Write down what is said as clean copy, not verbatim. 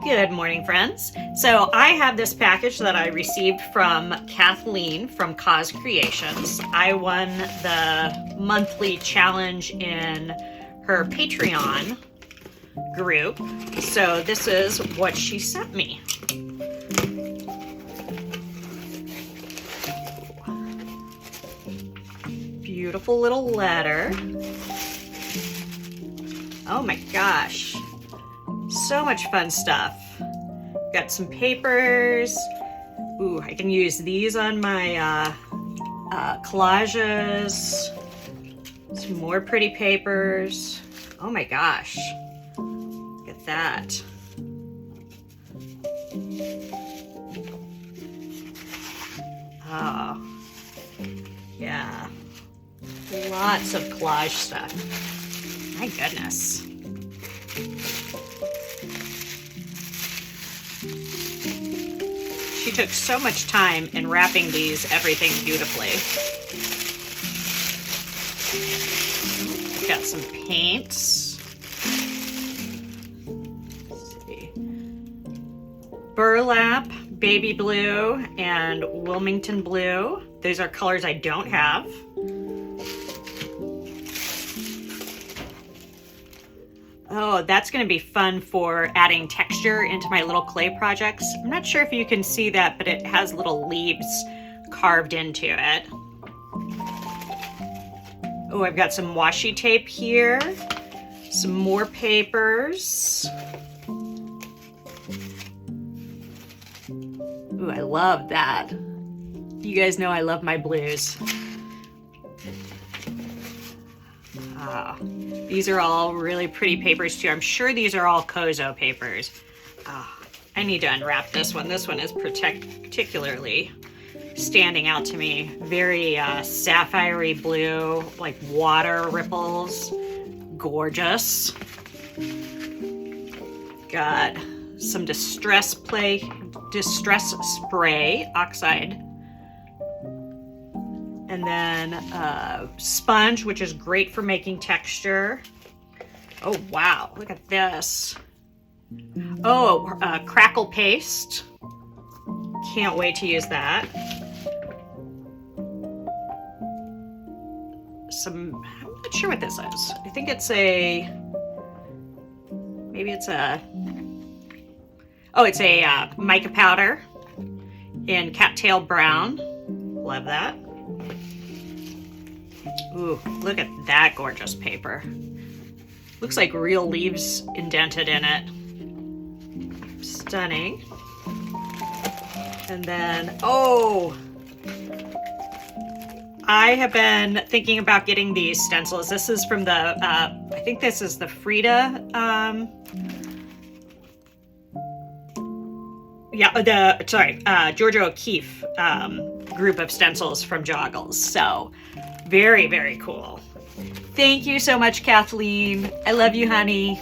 Good morning, friends. So I have this package that I received from Kathleen from Cause Creations. I won the monthly challenge in her Patreon group. So this is what she sent me. Beautiful little letter. Oh my gosh. So much fun stuff. Got some papers. Ooh, I can use these on my collages. Some more pretty papers. Oh my gosh. Look at that. Oh, yeah. Lots of collage stuff. My goodness. She took so much time in wrapping everything beautifully. Got some paints. Let's see. Burlap, baby blue, and Wilmington blue. Those are colors I don't have. Oh, that's going to be fun for adding texture into my little clay projects. I'm not sure if you can see that, but it has little leaves carved into it. Oh, I've got some washi tape here. Some more papers. Ooh, I love that. You guys know I love my blues. These are all really pretty papers too. I'm sure these are all Kozo papers. I need to unwrap this one. This one is particularly standing out to me. Very sapphire-y blue, like water ripples. Gorgeous. Got some distress spray, oxide. And then sponge, which is great for making texture. Oh, wow, look at this. Oh, crackle paste. Can't wait to use that. I'm not sure what this is. I think it's it's a mica powder in cattail brown. Love that. Ooh, look at that gorgeous paper. Looks like real leaves indented in it. Stunning. And then, oh, I have been thinking about getting these stencils. This is from the, I think this is the Frida, Georgia O'Keeffe group of stencils from Joggles. So very, very cool. Thank you so much, Kathleen. I love you, honey.